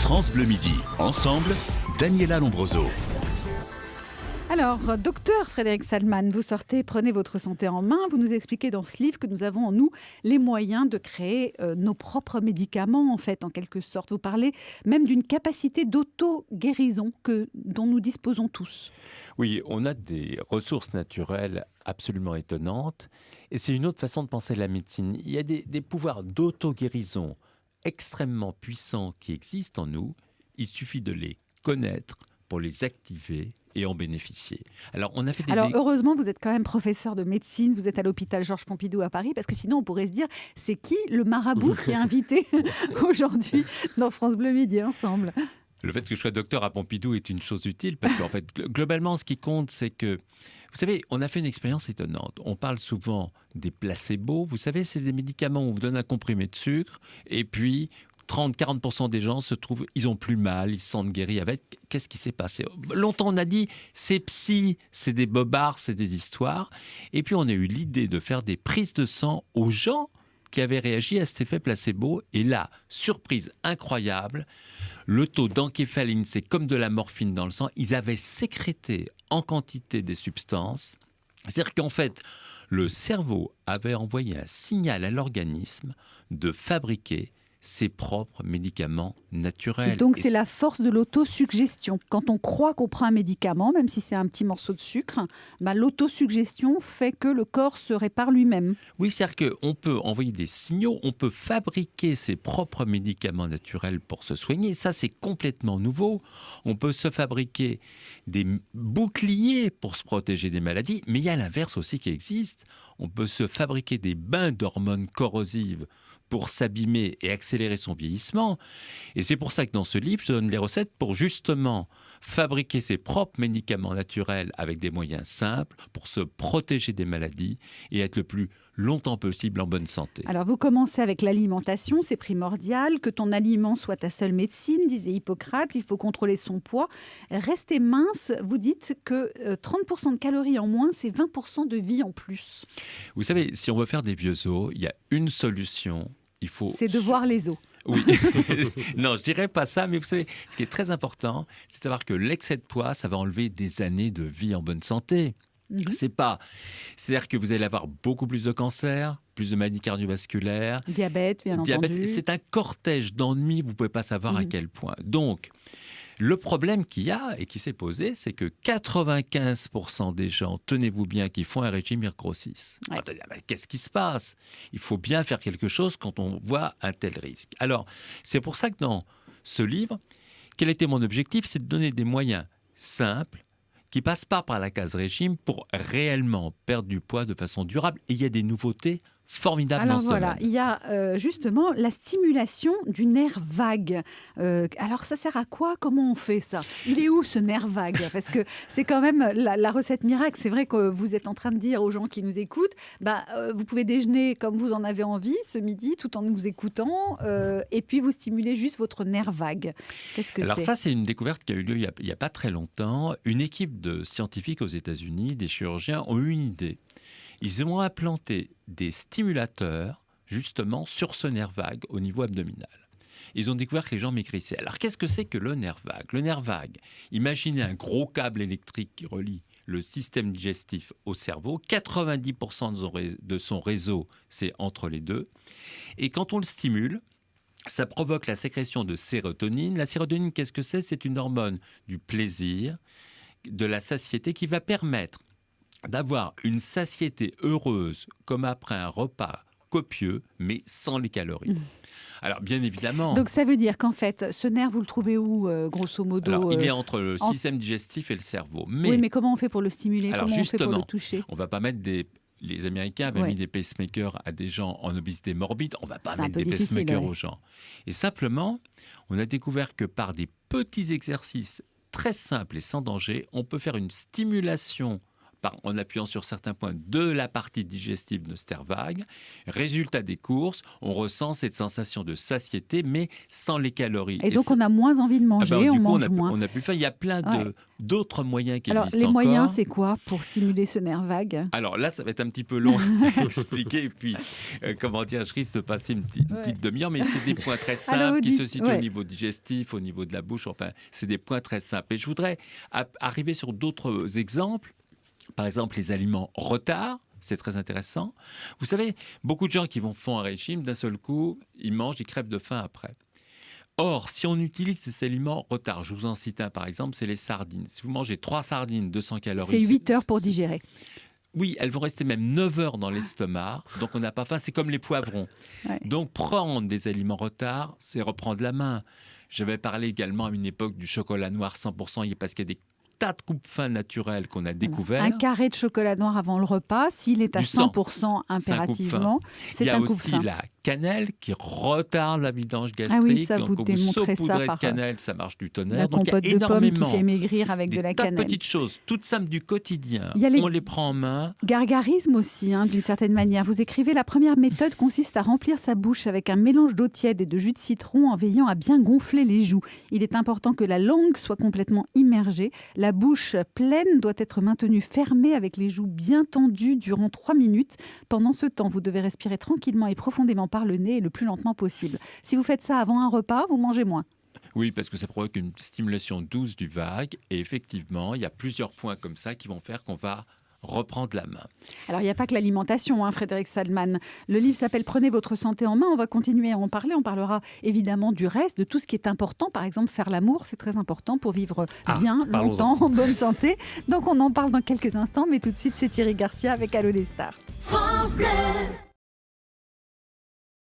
France Bleu Midi. Ensemble, Daniela Lombroso. Alors, docteur Frédéric Salman, vous sortez, prenez votre santé en main. Vous nous expliquez dans ce livre que nous avons en nous les moyens de créer nos propres médicaments, en fait, en quelque sorte. Vous parlez même d'une capacité d'auto-guérison dont nous disposons tous. Oui, on a des ressources naturelles absolument étonnantes. Et c'est une autre façon de penser la médecine. Il y a des pouvoirs d'auto-guérison extrêmement puissants qui existent en nous. Il suffit de les connaître pour les activer et en bénéficier. Alors, heureusement, vous êtes quand même professeur de médecine, vous êtes à l'hôpital Georges Pompidou à Paris, parce que sinon, on pourrait se dire, c'est qui le marabout qui est invité aujourd'hui dans France Bleu Midi Ensemble ? Le fait que je sois docteur à Pompidou est une chose utile, parce qu'en fait, globalement, ce qui compte, c'est que, vous savez, on a fait une expérience étonnante. On parle souvent des placebos. Vous savez, c'est des médicaments où on vous donne un comprimé de sucre, et puis 30-40% des gens se trouvent, ils ont plus mal, ils se sentent guéris avec. Qu'est-ce qui s'est passé ? Longtemps, on a dit, c'est psy, c'est des bobards, c'est des histoires. Et puis, on a eu l'idée de faire des prises de sang aux gens qui avaient réagi à cet effet placebo. Et là, surprise incroyable, le taux d'encéphaline, c'est comme de la morphine dans le sang. Ils avaient sécrété en quantité des substances. C'est-à-dire qu'en fait, le cerveau avait envoyé un signal à l'organisme de fabriquer ses propres médicaments naturels. Et donc, c'est la force de l'autosuggestion. Quand on croit qu'on prend un médicament, même si c'est un petit morceau de sucre, l'autosuggestion fait que le corps se répare lui-même. Oui, c'est-à-dire qu'on peut envoyer des signaux, on peut fabriquer ses propres médicaments naturels pour se soigner. Ça, c'est complètement nouveau. On peut se fabriquer des boucliers pour se protéger des maladies, mais il y a l'inverse aussi qui existe. On peut se fabriquer des bains d'hormones corrosives pour s'abîmer et accélérer son vieillissement. Et c'est pour ça que dans ce livre, je donne les recettes pour justement fabriquer ses propres médicaments naturels avec des moyens simples pour se protéger des maladies et être le plus longtemps possible en bonne santé. Alors, vous commencez avec l'alimentation, c'est primordial. Que ton aliment soit ta seule médecine, disait Hippocrate. Il faut contrôler son poids. Rester mince, vous dites que 30% de calories en moins, c'est 20% de vie en plus. Vous savez, si on veut faire des vieux os, il y a une solution. C'est de voir les os. Oui, non, je dirais pas ça, mais vous savez, ce qui est très important, c'est de savoir que l'excès de poids, ça va enlever des années de vie en bonne santé. C'est-à-dire que vous allez avoir beaucoup plus de cancers, plus de maladies cardiovasculaires. Diabète, bien entendu. C'est un cortège d'ennuis, vous ne pouvez pas savoir à quel point. Donc, le problème qu'il y a et qui s'est posé, c'est que 95% des gens, tenez-vous bien, qui font un régime, ils grossissent. Ouais. Qu'est-ce qui se passe ? Il faut bien faire quelque chose quand on voit un tel risque. Alors, c'est pour ça que dans ce livre, quel était mon objectif ? C'est de donner des moyens simples qui passent pas par la case régime pour réellement perdre du poids de façon durable. Et il y a des nouveautés formidables dans ce domaine. Il y a justement la stimulation du nerf vague. Alors, ça sert à quoi ? Comment on fait ça ? Il est où ce nerf vague ? Parce que c'est quand même la recette miracle. C'est vrai que vous êtes en train de dire aux gens qui nous écoutent, vous pouvez déjeuner comme vous en avez envie ce midi, tout en nous écoutant, et puis vous stimulez juste votre nerf vague. Qu'est-ce que c'est ? Alors ça, c'est une découverte qui a eu lieu il n'y a pas très longtemps. Une équipe de scientifiques aux États-Unis, des chirurgiens, ont eu une idée. Ils ont implanté des stimulateurs, justement, sur ce nerf vague au niveau abdominal. Ils ont découvert que les gens maigrissaient. Alors, qu'est-ce que c'est que le nerf vague ? Le nerf vague, imaginez un gros câble électrique qui relie le système digestif au cerveau. 90% de son réseau, c'est entre les deux. Et quand on le stimule, ça provoque la sécrétion de sérotonine. La sérotonine, qu'est-ce que c'est ? C'est une hormone du plaisir, de la satiété, qui va permettre d'avoir une satiété heureuse comme après un repas copieux, mais sans les calories. Alors, bien évidemment... Donc, ça veut dire qu'en fait, ce nerf, vous le trouvez où, grosso modo ? Alors, il est entre le système digestif et le cerveau. Oui, mais comment on fait pour le stimuler ? Alors, comment justement, on fait pour le toucher ? On ne va pas mettre les Américains avaient mis des pacemakers à des gens en obésité morbide. On ne va pas mettre des pacemakers aux gens. Et simplement, on a découvert que par des petits exercices très simples et sans danger, on peut faire une stimulation en appuyant sur certains points de la partie digestive de ce nerf vague. Résultat des courses, on ressent cette sensation de satiété, mais sans les calories. Et donc, on a moins envie de manger, on mange moins. On a plus faim. Il y a plein d'autres moyens qui existent. Alors, les moyens, c'est quoi pour stimuler ce nerf vague? Alors là, ça va être un petit peu long à expliquer. Et puis, je risque de passer une petite demi-heure, mais c'est des points très simples qui se situent au niveau digestif, au niveau de la bouche. Enfin, c'est des points très simples. Et je voudrais arriver sur d'autres exemples. Par exemple, les aliments retard. C'est très intéressant. Vous savez, beaucoup de gens qui font un régime, d'un seul coup, ils mangent, ils crèvent de faim après. Or, si on utilise ces aliments retard, je vous en cite un par exemple, c'est les sardines. Si vous mangez 3 sardines, 200 calories... C'est 8 heures pour digérer. Oui, elles vont rester même 9 heures dans l'estomac, donc on n'a pas faim, c'est comme les poivrons. Ouais. Donc prendre des aliments retard, c'est reprendre la main. J'avais parlé également à une époque du chocolat noir 100%, parce qu'il y a des tas de coupes-fins naturelles qu'on a découvert. Un carré de chocolat noir avant le repas, s'il est à 100% impérativement, c'est un coupe-fin. Il y a aussi la cannelle qui retarde la vidange gastrique. Ça vous démontrez ça par de cannelle, ça marche du tonnerre. La compote de pommes qui fait maigrir avec de la cannelle. Des petites choses, toutes simples du quotidien. On les prend en main. Gargarisme aussi, d'une certaine manière. Vous écrivez, la première méthode consiste à remplir sa bouche avec un mélange d'eau tiède et de jus de citron en veillant à bien gonfler les joues. Il est important que la langue soit complètement immergée. La bouche pleine doit être maintenue fermée avec les joues bien tendues durant 3 minutes. Pendant ce temps, vous devez respirer tranquillement et profondément par le nez et le plus lentement possible. Si vous faites ça avant un repas, vous mangez moins. Oui, parce que ça provoque une stimulation douce du vague. Et effectivement, il y a plusieurs points comme ça qui vont faire qu'on va reprendre la main. Alors, il n'y a pas que l'alimentation, Frédéric Salman. Le livre s'appelle « Prenez votre santé en main ». On va continuer à en parler. On parlera évidemment du reste, de tout ce qui est important. Par exemple, faire l'amour, c'est très important pour vivre bien, longtemps, en bonne santé. Donc, on en parle dans quelques instants. Mais tout de suite, c'est Thierry Garcia avec Allô les stars. France Bleu.